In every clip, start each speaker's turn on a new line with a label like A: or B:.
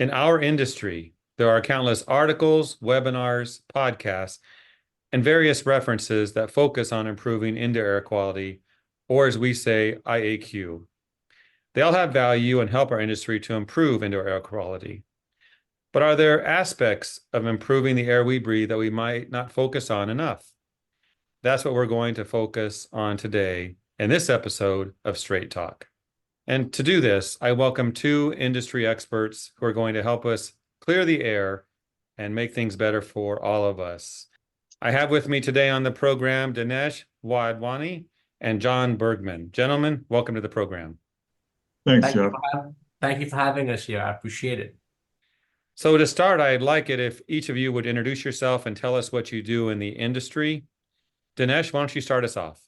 A: In our industry, there are countless articles, webinars, podcasts, and various references that focus on improving indoor air quality, or as we say, IAQ. They all have value and help our industry to improve indoor air quality. But are there aspects of improving the air we breathe that we might not focus on enough? That's what we're going to focus on today in this episode of Straight Talk. And to do this, I welcome two industry experts who are going to help us clear the air and make things better for all of us. I have with me today on the program Dinesh Wadhwani and John Bergman. Gentlemen, welcome to the program.
B: Thanks,
C: Thank you
B: Jeff.
C: thank you for having us here. I appreciate it.
A: So to start, I'd like it if each of you would introduce yourself and tell us what you do in the industry. Dinesh, why don't you start us off?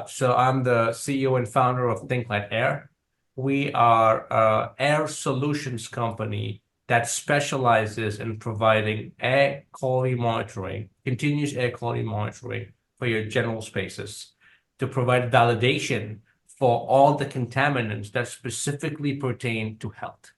C: So I'm the CEO and founder of Think Light Air. We are an air solutions company that specializes in providing air quality monitoring, continuous air quality monitoring for your general spaces to provide validation for all the contaminants that specifically pertain to health.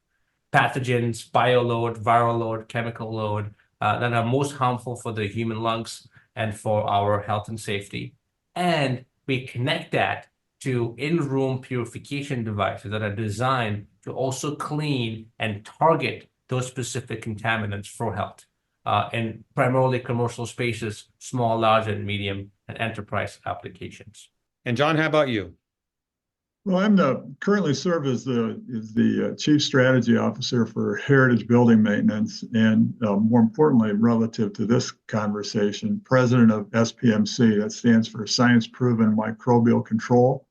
C: Pathogens, bioload, viral load, chemical load that are most harmful for the human lungs and for our health and safety. And we connect that to in-room purification devices that are designed to also clean and target those specific contaminants for health in primarily commercial spaces, small, large, and medium, and enterprise applications.
A: And John, how about you?
B: Well, currently serve as the Chief Strategy Officer for Heritage Building Maintenance, and more importantly, relative to this conversation, President of SPMC. That stands for Science Proven Microbial Control.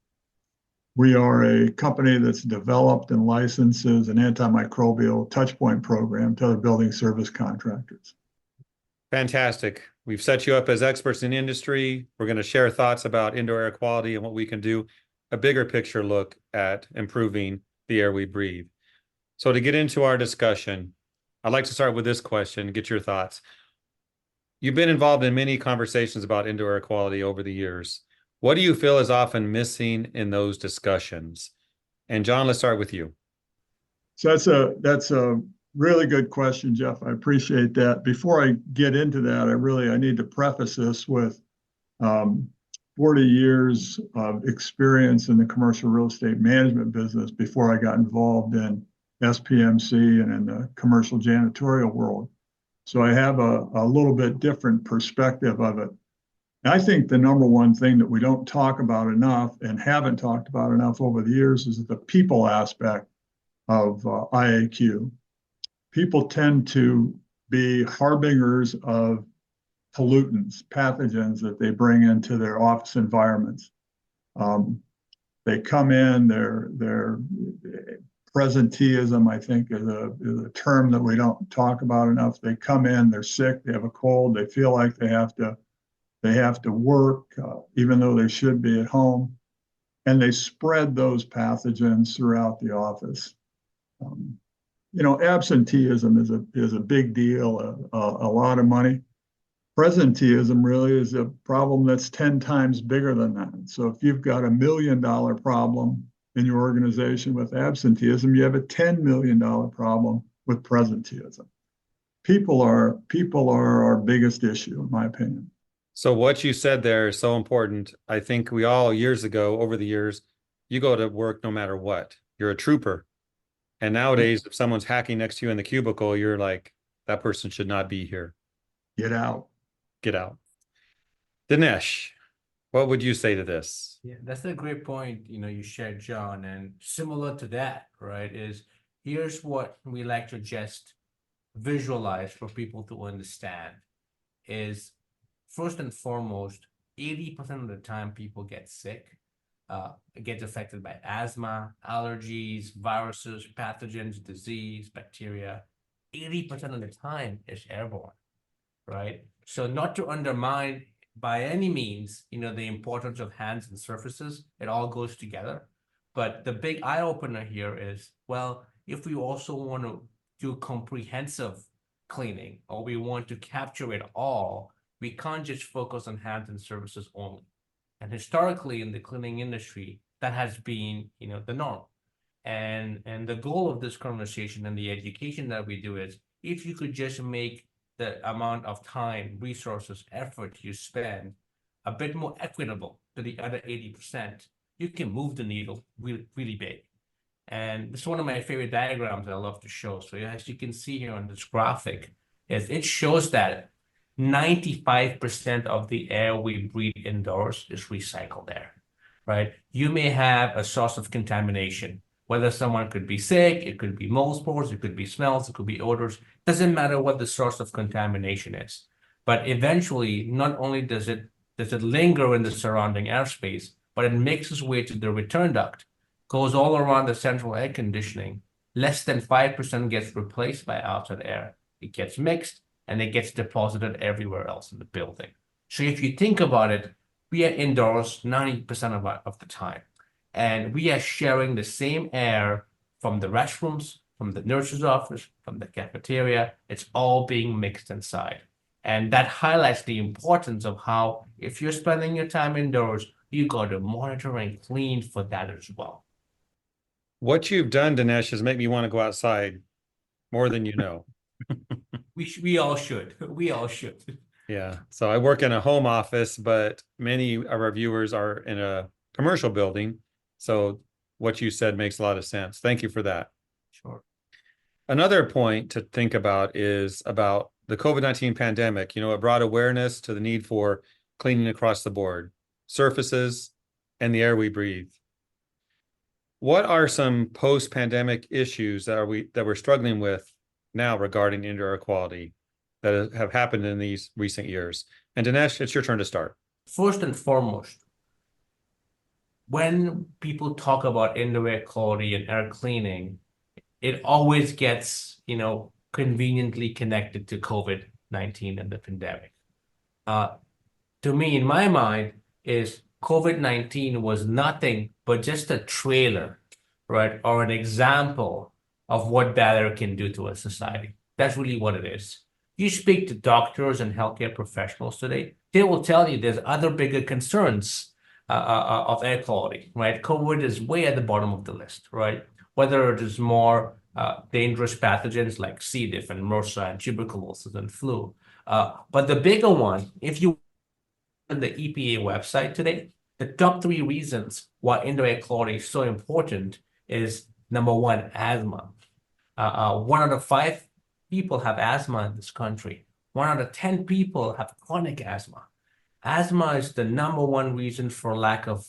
B: We are a company that's developed and licenses an antimicrobial touchpoint program to other building service contractors.
A: Fantastic. We've set you up as experts in the industry. We're going to share thoughts about indoor air quality and what we can do, a bigger picture look at improving the air we breathe. So to get into our discussion, I'd like to start with this question, get your thoughts. You've been involved in many conversations about indoor air quality over the years. What do you feel is often missing in those discussions? And John, let's start with you.
B: So that's a really good question, Jeff. I appreciate that. Before I get into that, I need to preface this with 40 years of experience in the commercial real estate management business before I got involved in SPMC and in the commercial janitorial world. So I have a little bit different perspective of it. And I think the number one thing that we don't talk about enough and haven't talked about enough over the years is the people aspect of IAQ. People tend to be harbingers of pollutants, pathogens that they bring into their office environments. They come in, their presenteeism, I think, is a term that we don't talk about enough. They come in, they're sick, they have a cold, they feel like they have to work, even though they should be at home, and they spread those pathogens throughout the office. Absenteeism is a big deal, a lot of money. Presenteeism really is a problem that's 10 times bigger than that. So if you've got $1 million problem in your organization with absenteeism, you have a $10 million problem with presenteeism. People are our biggest issue, in my opinion.
A: So what you said there is so important. I think we all years ago, over the years, you go to work no matter what. You're a trooper. And nowadays, if someone's hacking next to you in the cubicle, you're like, that person should not be here.
B: Get out.
A: Get out. Dinesh, what would you say to this?
C: Yeah, that's a great point, you shared, John. And similar to that, right, is here's what we like to just visualize for people to understand is first and foremost, 80% of the time people get sick, get affected by asthma, allergies, viruses, pathogens, disease, bacteria. 80% of the time is airborne, right? So not to undermine by any means, the importance of hands and surfaces, it all goes together. But the big eye opener here is, well, if we also want to do comprehensive cleaning or we want to capture it all, we can't just focus on hands and surfaces only. And historically in the cleaning industry, that has been, the norm. And the goal of this conversation and the education that we do is, if you could just make the amount of time, resources, effort you spend a bit more equitable to the other 80%, you can move the needle really, really big. And this is one of my favorite diagrams I love to show. So as you can see here on this graphic, is it shows that 95% of the air we breathe indoors is recycled air, right? You may have a source of contamination, whether someone could be sick, it could be mold spores, it could be smells, it could be odors. Doesn't matter what the source of contamination is. But eventually, not only does it linger in the surrounding airspace, but it makes its way to the return duct, goes all around the central air conditioning. Less than 5% gets replaced by outside air. It gets mixed and it gets deposited everywhere else in the building. So if you think about it, we are indoors 90% of the time. And we are sharing the same air from the restrooms, from the nurse's office, from the cafeteria. It's all being mixed inside. And that highlights the importance of how, if you're spending your time indoors, you got to monitor and clean for that as well.
A: What you've done, Dinesh, is make me want to go outside more than you know.
C: We all should. We all should.
A: Yeah. So I work in a home office, but many of our viewers are in a commercial building. So what you said makes a lot of sense. Thank you for that.
C: Sure.
A: Another point to think about is about the COVID-19 pandemic. You know, it brought awareness to the need for cleaning across the board, surfaces, and the air we breathe. What are some post-pandemic issues that we're struggling with now regarding indoor air quality that have happened in these recent years? And Dinesh, it's your turn to start.
C: First and foremost, when people talk about indoor air quality and air cleaning, it always gets, conveniently connected to COVID-19 and the pandemic. To me, in my mind, is COVID-19 was nothing but just a trailer, right? Or an example of what bad air can do to a society. That's really what it is. You speak to doctors and healthcare professionals today, they will tell you there's other bigger concerns of air quality, right? COVID is way at the bottom of the list, right? Whether it is more dangerous pathogens like C. diff and MRSA and tuberculosis and flu. But the bigger one, if you on the EPA website today, the top 3 reasons why indoor air quality is so important is number 1, asthma. 1 out of 5 people have asthma in this country. 1 out of 10 people have chronic asthma. Asthma is the number 1 reason for lack of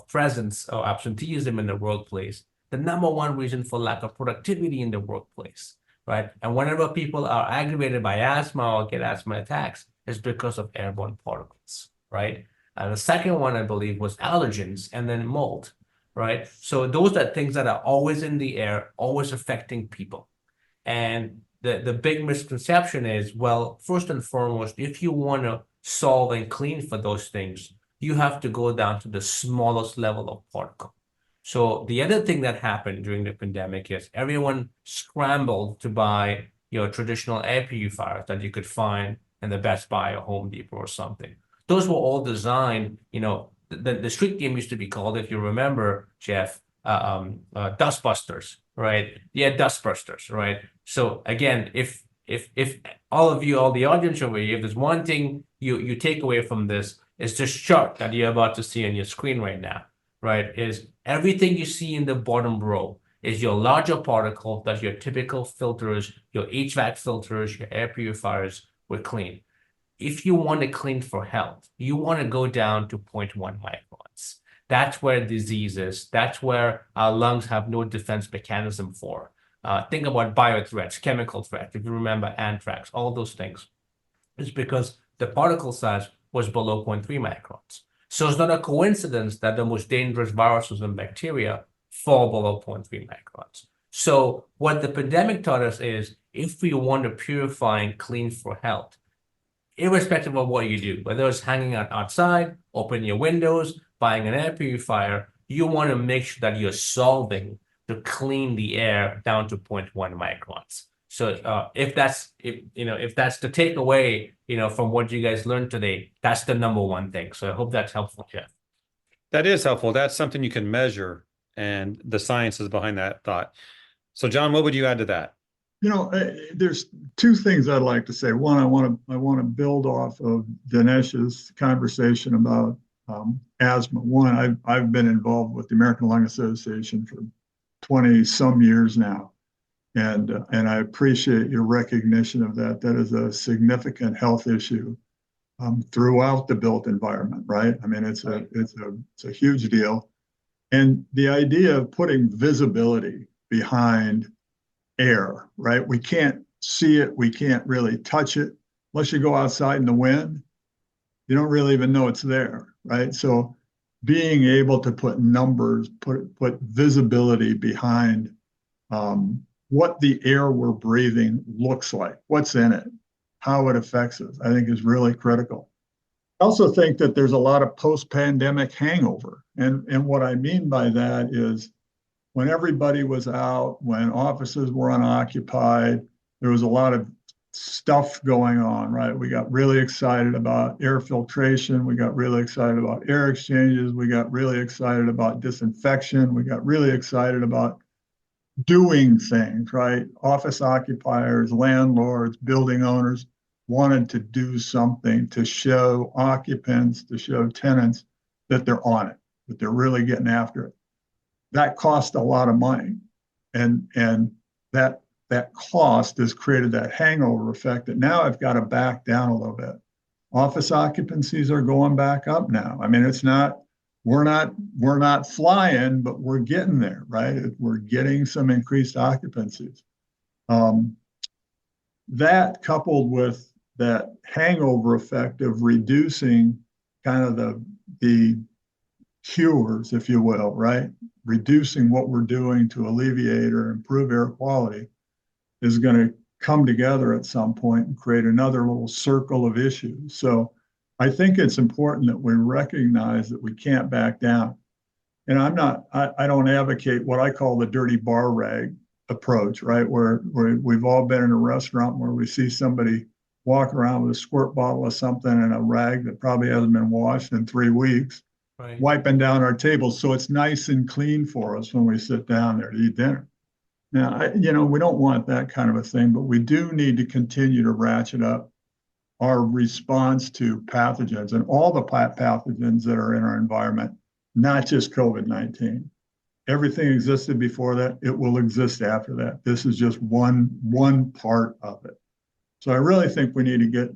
C: presence or absenteeism in the workplace. The number 1 reason for lack of productivity in the workplace, right? And whenever people are aggravated by asthma or get asthma attacks, it's because of airborne particles, right? And the second one, I believe, was allergens and then mold, right? So those are things that are always in the air, always affecting people. And the big misconception is, well, first and foremost, if you want to solve and clean for those things, you have to go down to the smallest level of particle. So the other thing that happened during the pandemic is everyone scrambled to buy your traditional air purifiers that you could find in the Best Buy or Home Depot or something. Those were all designed, the street game used to be called, if you remember, Jeff, dustbusters, right? Yeah, dustbusters, right? So again, if all of you, all the audience over here, if there's one thing you take away from this, is this chart that you're about to see on your screen right now, right? Is everything you see in the bottom row is your larger particle that your typical filters, your HVAC filters, your air purifiers will clean. If you want to clean for health, you want to go down to 0.1 microns. That's where disease is. That's where our lungs have no defense mechanism for. Think about biothreats, chemical threats. If you remember anthrax, all those things. It's because the particle size was below 0.3 microns. So it's not a coincidence that the most dangerous viruses and bacteria fall below 0.3 microns. So what the pandemic taught us is, if we want to purify and clean for health, irrespective of what you do, whether it's hanging out outside, open your windows, buying an air purifier, you want to make sure that you're solving to clean the air down to 0.1 microns. So if that's the takeaway, from what you guys learned today, that's the number 1 thing. So I hope that's helpful, Jeff.
A: That is helpful. That's something you can measure. and the sciences behind that thought. So, John, what would you add to that?
B: There's two things I'd like to say. One, I want to build off of Dinesh's conversation about asthma. One, I've been involved with the American Lung Association for 20 some years now, and I appreciate your recognition of that. That is a significant health issue throughout the built environment, right? I mean, it's a huge deal, and the idea of putting visibility behind air, right? We can't see it. We can't really touch it unless you go outside in the wind. You don't really even know it's there, right? So being able to put numbers, put visibility behind what the air we're breathing looks like, what's in it, how it affects us, I think is really critical. I also think that there's a lot of post-pandemic hangover. And what I mean by that is when everybody was out, when offices were unoccupied, there was a lot of stuff going on, right? We got really excited about air filtration. We got really excited about air exchanges. We got really excited about disinfection. We got really excited about doing things, right? Office occupiers, landlords, building owners wanted to do something to show occupants, to show tenants that they're on it, that they're really getting after it. That cost a lot of money, and that cost has created that hangover effect that now I've got to back down a little bit. Office occupancies are going back up now. I mean, we're not flying, but we're getting there, right? We're getting some increased occupancies. That coupled with that hangover effect of reducing kind of the cures, if you will, right? Reducing what we're doing to alleviate or improve air quality is going to come together at some point and create another little circle of issues. So I think it's important that we recognize that we can't back down. And I don't advocate what I call the dirty bar rag approach, right? Where we've all been in a restaurant where we see somebody walk around with a squirt bottle of something and a rag that probably hasn't been washed in 3 weeks, right, wiping down our tables so it's nice and clean for us when we sit down there to eat dinner. Now, we don't want that kind of a thing, but we do need to continue to ratchet up our response to pathogens and all the pathogens that are in our environment, not just COVID-19. Everything existed before that. It will exist after that. This is just one part of it. So I really think we need to get,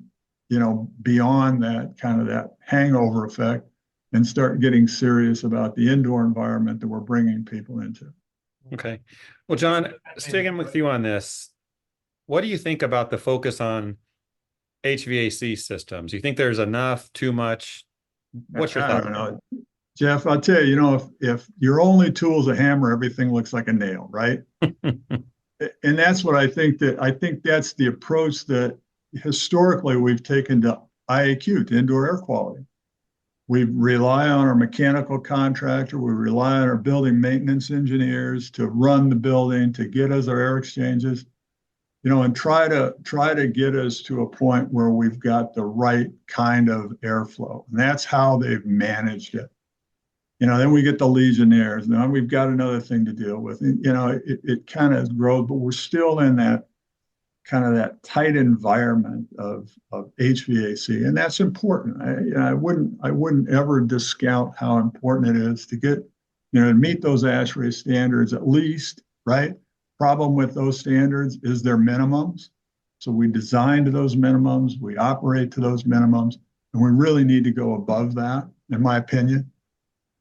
B: beyond that kind of that hangover effect and start getting serious about the indoor environment that we're bringing people into.
A: Okay. Well, John, sticking with you on this, what do you think about the focus on HVAC systems? You think there's enough, too much? What's your thought?
B: I don't know. Jeff, I'll tell you, if your only tool is a hammer, everything looks like a nail, right? And that's what I think that's the approach that historically we've taken to IAQ, to indoor air quality. We rely on our mechanical contractor, we rely on our building maintenance engineers to run the building, to get us our air exchanges, and try to get us to a point where we've got the right kind of airflow. And that's how they've managed it. Then we get the Legionnaires. Now we've got another thing to deal with. It kind of grows, but we're still in that kind of that tight environment of HVAC, and that's important. I wouldn't ever discount how important it is to get, to meet those ASHRAE standards at least, right? Problem with those standards is their minimums. So we design to those minimums, we operate to those minimums, and we really need to go above that, in my opinion.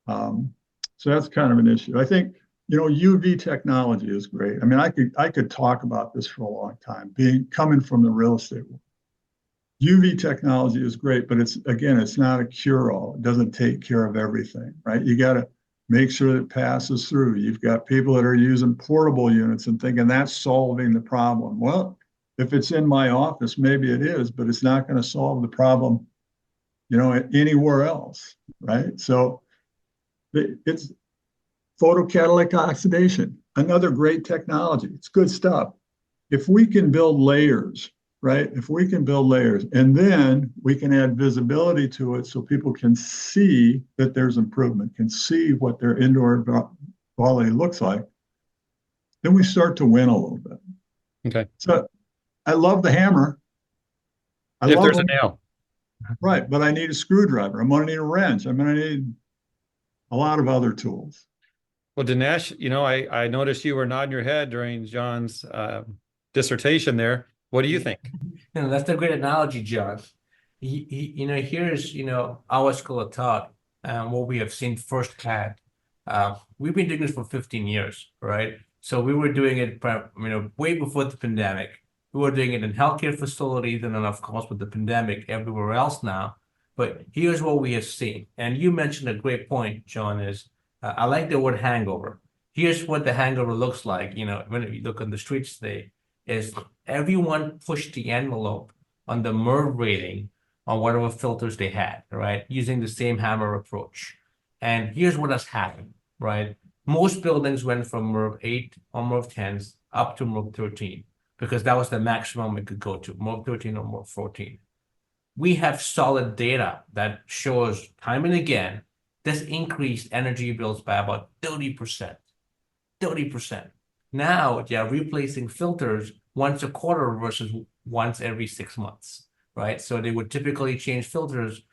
B: So that's kind of an issue. I think, UV technology is great. I mean, I could talk about this for a long time, coming from the real estate world. UV technology is great, but it's not a cure-all. It doesn't take care of everything, right? You got to make sure that it passes through. You've got people that are using portable units and thinking that's solving the problem. Well, if it's in my office, maybe it is, but it's not going to solve the problem, anywhere else, right? So it's photocatalytic oxidation, another great technology. It's good stuff. If we can build layers, right? If we can build layers, and then we can add visibility to it so people can see that there's improvement, can see what their indoor quality looks like, then we start to win a little bit.
A: Okay.
B: So I love the hammer. I
A: If
B: love
A: there's a
B: them,
A: nail.
B: right? But I need a screwdriver. I'm going to need a wrench. I'm going to need a lot of other tools.
A: Well, Dinesh, I noticed you were nodding your head during John's dissertation there. What do you think?
C: That's a great analogy, John. Here's, our school of thought, what we have seen firsthand. We've been doing this for 15 years, right? So we were doing it, way before the pandemic. We were doing it in healthcare facilities, and then, of course, with the pandemic everywhere else now. But here's what we have seen. And you mentioned a great point, John, is I like the word hangover. Here's what the hangover looks like, when you look on the streets today, is everyone pushed the envelope on the MERV rating on whatever filters they had, right? Using the same hammer approach. And here's what has happened, right? Most buildings went from MERV 8 or MERV 10s up to MERV 13 because that was the maximum it could go to, MERV 13 or MERV 14. We have solid data that shows time and again this increased energy bills by about 30%. 30%. Now they're replacing filters once a quarter versus once every 6 months, right? So they would typically change filters,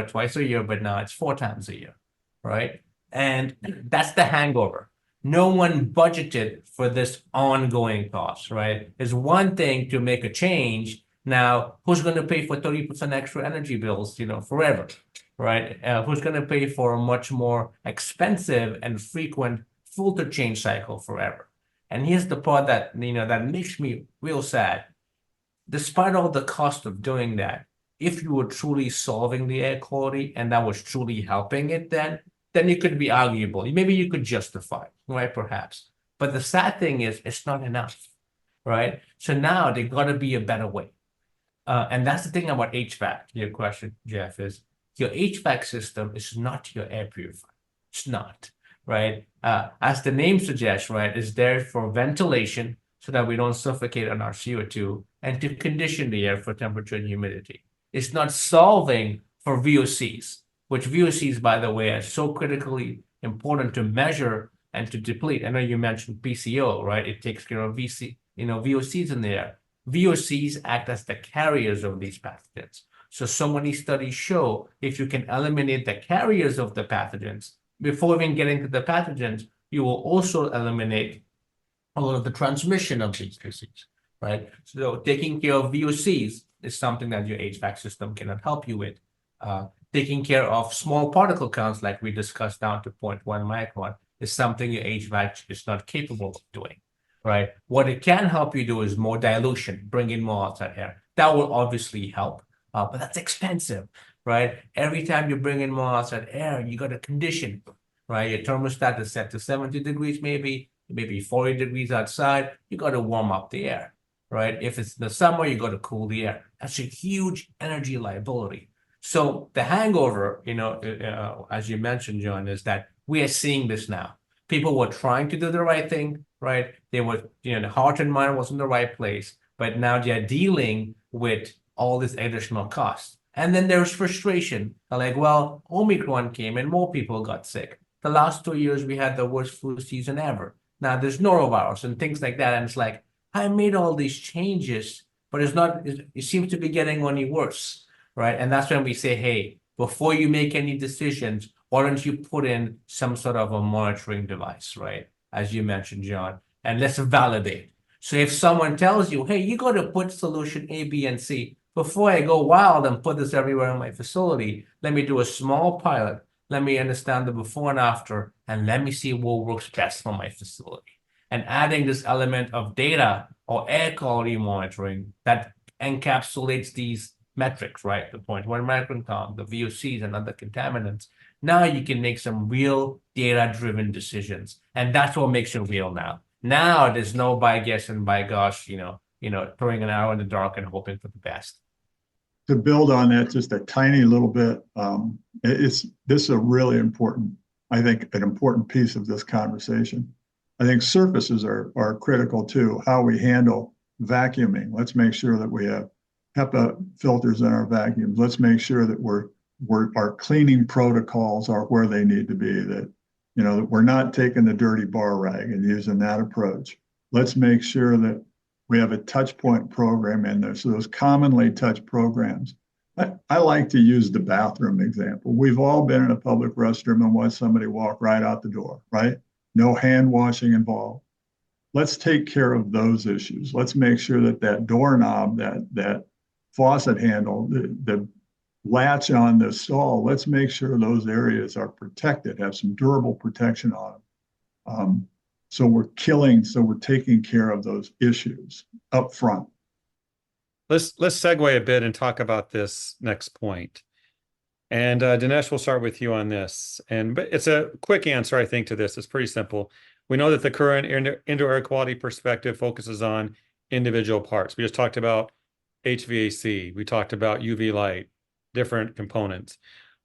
C: twice a year, but now it's 4 times a year, right? And that's the hangover. No one budgeted for this ongoing cost, right? It's one thing to make a change. Now, who's going to pay for 30% extra energy bills, forever, right? Who's going to pay for a much more expensive and frequent filter change cycle forever? And here's the part that, that makes me real sad. Despite all the cost of doing that, if you were truly solving the air quality and that was truly helping it, then it could be arguable. Maybe you could justify, right? Perhaps. But the sad thing is, it's not enough, right? So now there got to be a better way. And that's the thing about HVAC. Your question, Jeff, is your HVAC system is not your air purifier. It's not, right? As the name suggests, right, it's there for ventilation so that we don't suffocate on our CO2 and to condition the air for temperature and humidity. It's not solving for VOCs, which VOCs, by the way, are so critically important to measure and to deplete. I know you mentioned PCO, right? It takes care of VOCs in the air. VOCs act as the carriers of these pathogens. So many studies show if you can eliminate the carriers of the pathogens, before even getting to the pathogens, you will also eliminate a lot of the transmission of these diseases, right? So taking care of VOCs is something that your HVAC system cannot help you with. Taking care of small particle counts, like we discussed down to 0.1 micron, is something your HVAC is not capable of doing, right? What it can help you do is more dilution, bring in more outside air. That will obviously help, but that's expensive, right? Every time you bring in more outside air, you got to condition, right? Your thermostat is set to 70 degrees, maybe 40 degrees outside. You got to warm up the air, right? If it's the summer, you got to cool the air. That's a huge energy liability. So the hangover, as you mentioned, John, is that we are seeing this now. People were trying to do the right thing, right? They were, the heart and mind was in the right place, but now they're dealing with all this additional cost. And then there's frustration. Like, well, Omicron came and more people got sick. The last 2 years, we had the worst flu season ever. Now there's norovirus and things like that. And it's like, I made all these changes, but it seems to be getting only worse, right? And that's when we say, hey, before you make any decisions, why don't you put in some sort of a monitoring device, right? As you mentioned, John, and let's validate. So if someone tells you, hey, you got to put solution A, B, and C, before I go wild and put this everywhere in my facility, let me do a small pilot. Let me understand the before and after, and let me see what works best for my facility. And adding this element of data or air quality monitoring that encapsulates these metrics, right? The 0.1 micron count, the VOCs, and other contaminants. Now you can make some real data-driven decisions, and that's what makes it real now. Now there's no by guess and by gosh, throwing an arrow in the dark and hoping for the best.
B: To build on that just a tiny little bit, this is a really important, I think, an important piece of this conversation. I think surfaces are critical too. How we handle vacuuming. Let's make sure that we have HEPA filters in our vacuums. Let's make sure that our cleaning protocols are where they need to be. That that we're not taking the dirty bar rag and using that approach. Let's make sure that we have a touch point program in there. So those commonly touched programs. I like to use the bathroom example. We've all been in a public restroom and watched somebody walk right out the door, right? No hand washing involved. Let's take care of those issues. Let's make sure that that doorknob, that faucet handle, the latch on the stall, let's make sure those areas are protected, have some durable protection on them. So we're taking care of those issues up front.
A: Let's segue a bit and talk about this next point. And Dinesh, we'll start with you on this. But it's a quick answer, I think, to this. It's pretty simple. We know that the current indoor air quality perspective focuses on individual parts. We just talked about HVAC. We talked about UV light, different components.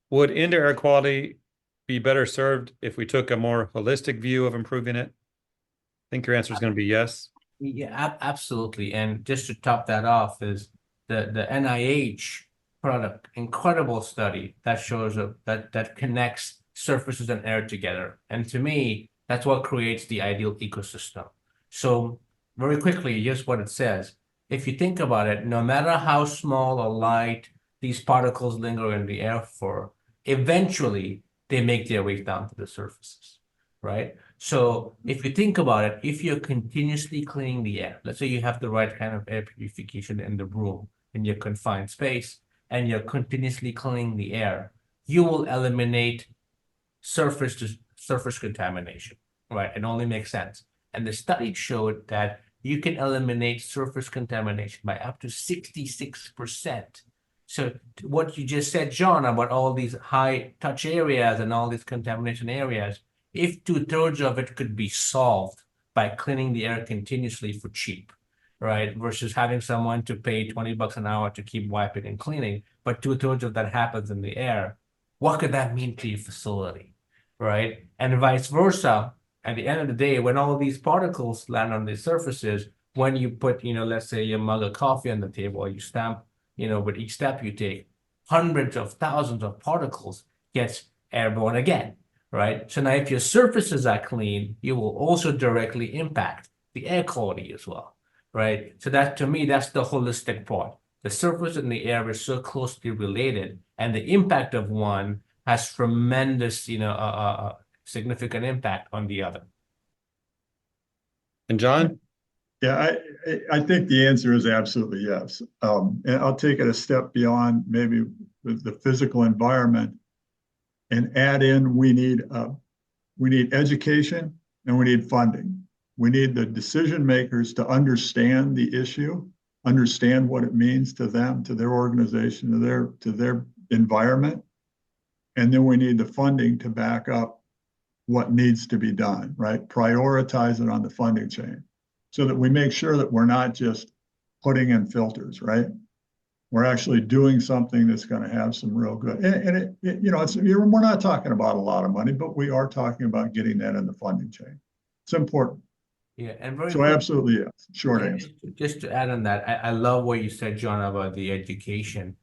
A: Would indoor air quality be better served if we took a more holistic view of improving it? I think your answer is going to be yes.
C: Yeah, absolutely. And just to top that off is the NIH product, incredible study that shows that connects surfaces and air together. And to me, that's what creates the ideal ecosystem. So very quickly, here's what it says. If you think about it, no matter how small or light these particles linger in the air for, eventually they make their way down to the surfaces, right? So if you think about it, if you're continuously cleaning the air, let's say you have the right kind of air purification in the room, in your confined space, and you're continuously cleaning the air, you will eliminate surface to surface contamination, right? It only makes sense. And the study showed that you can eliminate surface contamination by up to 66%. So what you just said, John, about all these high touch areas and all these contamination areas, if 2/3 of it could be solved by cleaning the air continuously for cheap, right? Versus having someone to pay $20 an hour to keep wiping and cleaning, but 2/3 of that happens in the air, what could that mean to your facility, right? And vice versa. At the end of the day, when all these particles land on the surfaces, when you put, let's say your mug of coffee on the table, or you stamp, with each step you take, hundreds of thousands of particles gets airborne again, right? So now if your surfaces are clean, you will also directly impact the air quality as well, right? So that, to me, that's the holistic part. The surface and the air is so closely related, and the impact of one has tremendous, significant impact on the other.
A: And John?
B: Yeah, I think the answer is absolutely yes. And I'll take it a step beyond maybe the physical environment and add in we need education and we need funding. We need the decision makers to understand the issue, understand what it means to them, to their organization, to their environment. And then we need the funding to back up what needs to be done, right? Prioritize it on the funding chain so that we make sure that we're not just putting in filters, right? We're actually doing something that's going to have some real good. And we're not talking about a lot of money, but we are talking about getting that in the funding chain. It's important.
C: Yeah, and very
B: so
C: quick,
B: absolutely yes. Short answer.
C: just to add on that, I love what you said, John, about the education.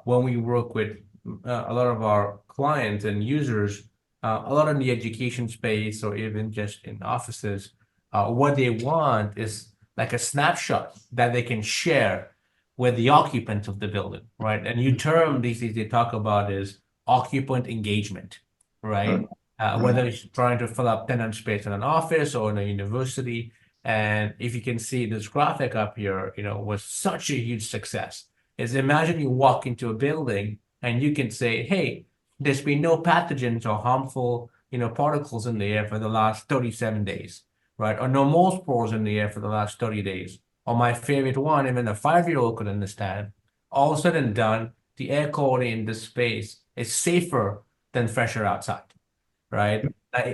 C: When we work with a lot of our clients and users, a lot in the education space or even just in offices, what they want is like a snapshot that they can share with the occupants of the building, right? A new term these days they talk about is occupant engagement, right? Whether it's trying to fill up tenant space in an office or in a university. And if you can see this graphic up here, was such a huge success. Is imagine you walk into a building and you can say, hey, there's been no pathogens or harmful, particles in the air for the last 37 days, right? Or no mold spores in the air for the last 30 days. Or my favorite one, even a 5-year-old could understand. All said and done, the air quality in this space is safer than fresh air outside, right?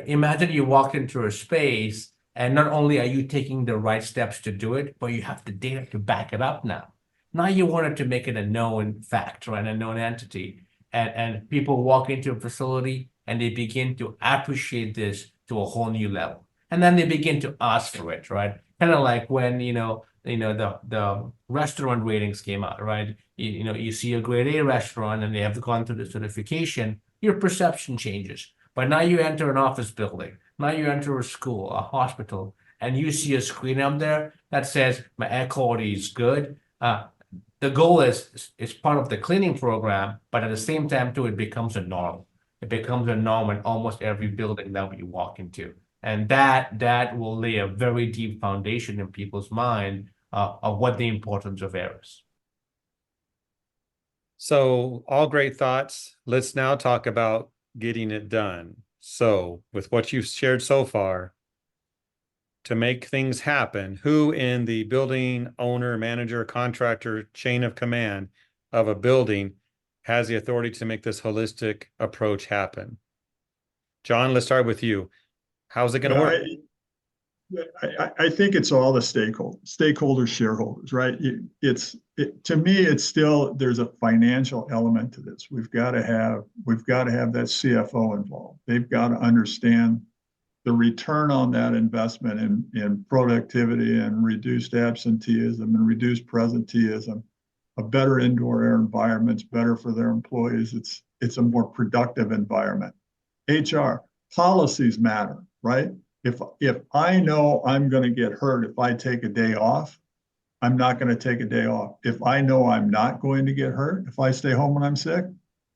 C: Imagine you walked into a space and not only are you taking the right steps to do it, but you have the data to back it up now. Now you wanted to make it a known fact, right? A known entity. And people walk into a facility and they begin to appreciate this to a whole new level. And then they begin to ask for it, right? Kind of like when, the restaurant ratings came out, right? You see a grade A restaurant and they have gone through the certification, your perception changes. But now you enter an office building, now you enter a school, a hospital, and you see a screen up there that says my air quality is good. The goal is it's part of the cleaning program, but at the same time too, it becomes a norm. It becomes a norm in almost every building that we walk into, and that will lay a very deep foundation in people's mind of what the importance of air is.
A: So, all great thoughts. Let's now talk about getting it done. So, with what you've shared so far, to make things happen, who in the building owner, manager, contractor chain of command of a building has the authority to make this holistic approach happen? John, let's start with you. How's it going to work?
B: I think it's all the stakeholders, shareholders, right? To me, it's still, there's a financial element to this. We've got to have that CFO involved. They've got to understand the return on that investment in productivity and reduced absenteeism and reduced presenteeism. A better indoor air environment's better for their employees. It's a more productive environment. HR policies matter, right? If I know I'm going to get hurt if I take a day off, I'm not going to take a day off. If I know I'm not going to get hurt, if I stay home when I'm sick,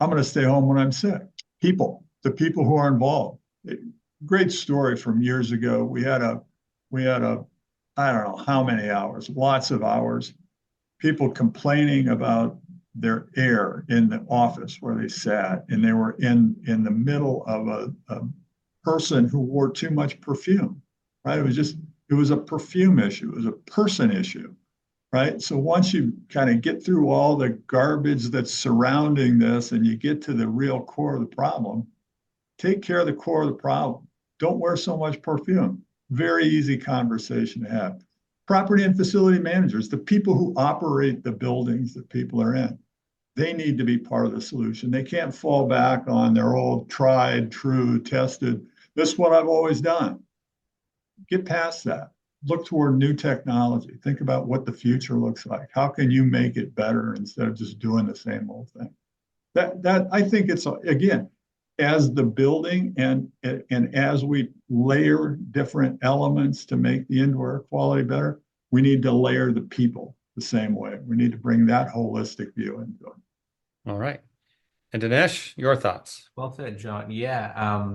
B: I'm going to stay home when I'm sick. The people who are involved. Great story from years ago. We had a, I don't know how many hours, lots of hours, people complaining about their air in the office where they sat, and they were in the middle of a person who wore too much perfume, right? It was a perfume issue. It was a person issue, right? So once you kind of get through all the garbage that's surrounding this and you get to the real core of the problem, take care of the core of the problem. Don't wear so much perfume. Very easy conversation to have. Property and facility managers, the people who operate the buildings that people are in, they need to be part of the solution. They can't fall back on their old tried, true, tested, this is what I've always done. Get past that. Look toward new technology. Think about what the future looks like. How can you make it better instead of just doing the same old thing? That I think it's, again, as the building and as we layer different elements to make the indoor air quality better, we need to layer the people the same way. We need to bring that holistic view into it.
A: All right. And Dinesh, your thoughts?
C: Well said, John. Yeah.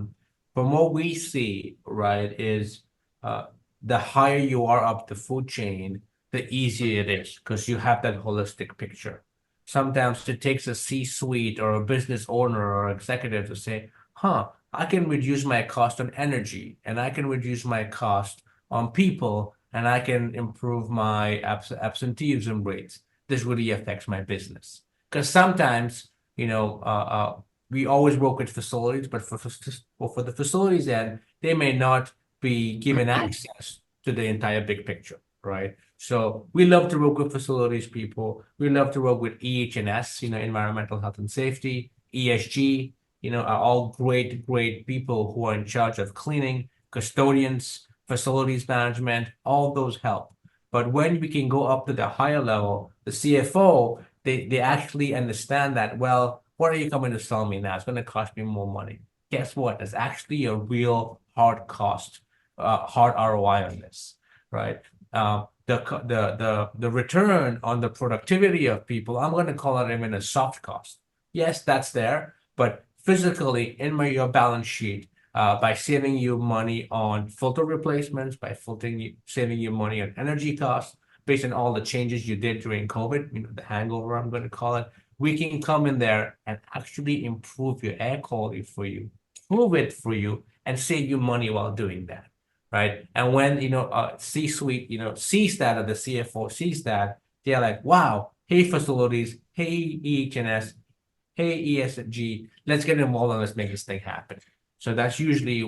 C: From what we see, right, is the higher you are up the food chain, the easier it is because you have that holistic picture. Sometimes it takes a C-suite or a business owner or executive to say, I can reduce my cost on energy and I can reduce my cost on people and I can improve my absenteeism rates. This really affects my business. Because sometimes, we always work with facilities, but for the facilities end, they may not be given access to the entire big picture, right? So we love to work with facilities people. We love to work with EH&S, environmental health and safety, ESG, are all great people who are in charge of cleaning, custodians, facilities management, all those help. But when we can go up to the higher level, the CFO, they actually understand that, well, what are you coming to sell me now? It's going to cost me more money. Guess what? There's actually a real hard cost, hard ROI on this, right? The return on the productivity of people, I'm going to call it even a soft cost. Yes, that's there, but physically in your balance sheet, by saving you money on filter replacements, by saving you money on energy costs, based on all the changes you did during COVID, the hangover, I'm going to call it, we can come in there and actually improve your air quality for you, prove it for you, and save you money while doing that, right? And when, C-suite, sees that, or the CFO sees that, they're like, wow, hey, facilities, hey, EH&S, hey, ESG, let's get involved and let's make this thing happen. So that's usually,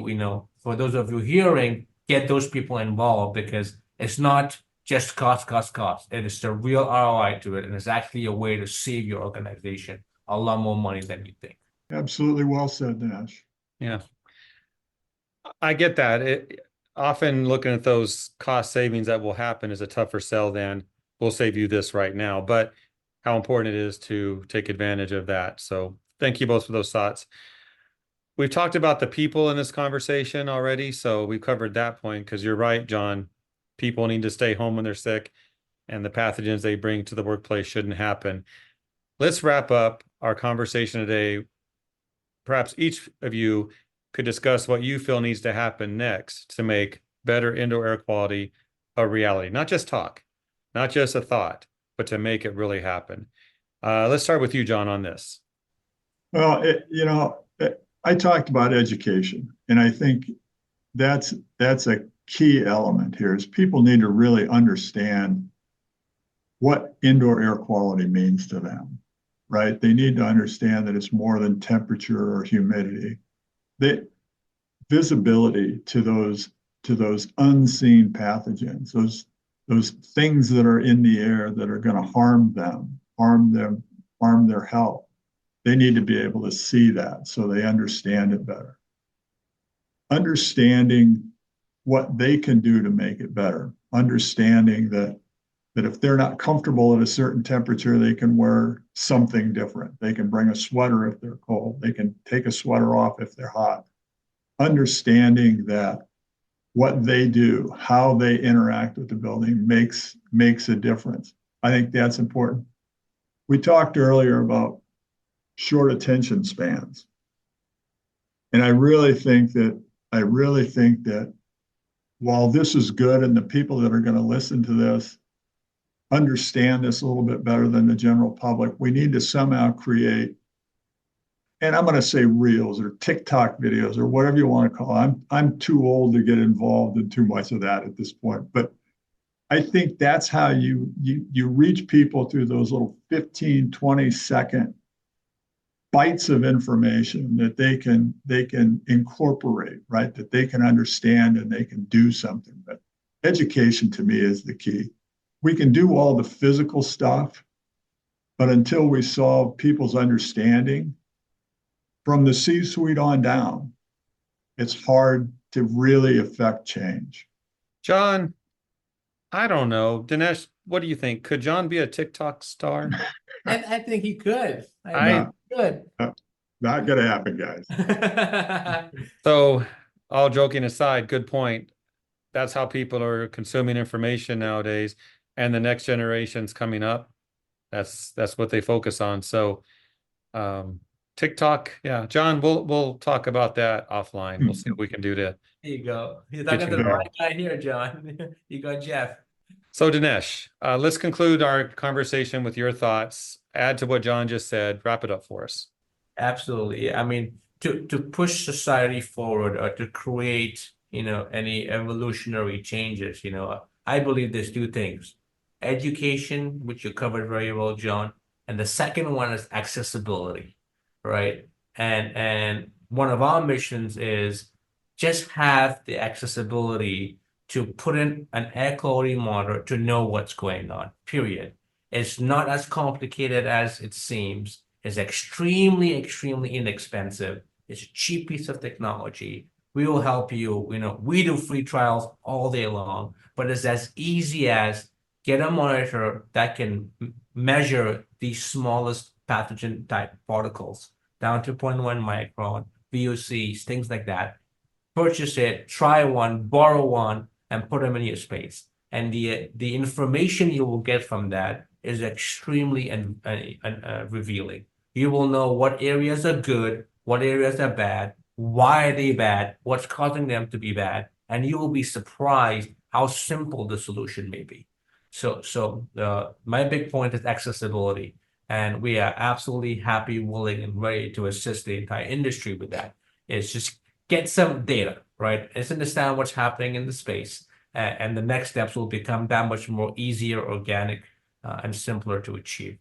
C: for those of you hearing, get those people involved because it's not just cost. It is the real ROI to it. And it's actually a way to save your organization a lot more money than you think.
B: Absolutely well said, Nash.
A: Yeah. I get that. Often looking at those cost savings that will happen is a tougher sell than we'll save you this right now, but how important it is to take advantage of that. So thank you both for those thoughts. we've talked about the people in this conversation already, so we've covered that point because you're right, John. People need to stay home when they're sick, and the pathogens they bring to the workplace shouldn't happen. Let's wrap up our conversation today. Perhaps each of you could discuss what you feel needs to happen next to make better indoor air quality a reality, not just talk, not just a thought, but to make it really happen. Let's start with you, John, on this.
B: Well, I talked about education, and I think that's a key element here is people need to really understand what indoor air quality means to them, right? They need to understand that it's more than temperature or humidity. The visibility to those unseen pathogens, those things that are in the air that are going to harm their health. They need to be able to see that so they understand it better. Understanding what they can do to make it better. Understanding that if they're not comfortable at a certain temperature, they can wear something different. They can bring a sweater if they're cold. They can take a sweater off if they're hot. Understanding that what they do, how they interact with the building makes a difference. I think that's important. We talked earlier about short attention spans. And I really think that while this is good and the people that are going to listen to this understand this a little bit better than the general public, we need to somehow create, and I'm going to say reels or TikTok videos or whatever you want to call it. I'm too old to get involved in too much of that at this point, but I think that's how you reach people through those little 15, 20-second bites of information that they can incorporate, right? That they can understand and they can do something. But education to me is the key. We can do all the physical stuff, but until we solve people's understanding from the C-suite on down, it's hard to really affect change.
A: John, I don't know. Dinesh, what do you think? Could John be a TikTok star?
C: I think he could.
A: I
C: Good.
B: Not going to happen, guys.
A: So, all joking aside, good point. That's how people are consuming information nowadays, and the next generation's coming up. That's what they focus on. So, TikTok, yeah, John, we'll talk about that offline. We'll see what we can do to.
C: There you go. You're talking to the right guy here, John. You got Jeff.
A: So, Dinesh, let's conclude our conversation with your thoughts. Add to what John just said. Wrap it up for us.
C: Absolutely. I mean, to push society forward or to create, any evolutionary changes, I believe there's two things. Education, which you covered very well, John, and the second one is accessibility, right? And one of our missions is just have the accessibility to put in an air quality monitor to know what's going on, period. It's not as complicated as it seems. It's extremely, extremely inexpensive. It's a cheap piece of technology. We will help you. We do free trials all day long, but it's as easy as get a monitor that can measure the smallest pathogen type particles down to 0.1 micron, VOCs, things like that. Purchase it, try one, borrow one, and put them in your space. And the information you will get from that is extremely revealing. You will know what areas are good, what areas are bad, why are they bad, what's causing them to be bad, and you will be surprised how simple the solution may be. So my big point is accessibility, and we are absolutely happy, willing, and ready to assist the entire industry with that. It's just get some data, right? Let's understand what's happening in the space, and the next steps will become that much more easier, organic, and simpler to achieve.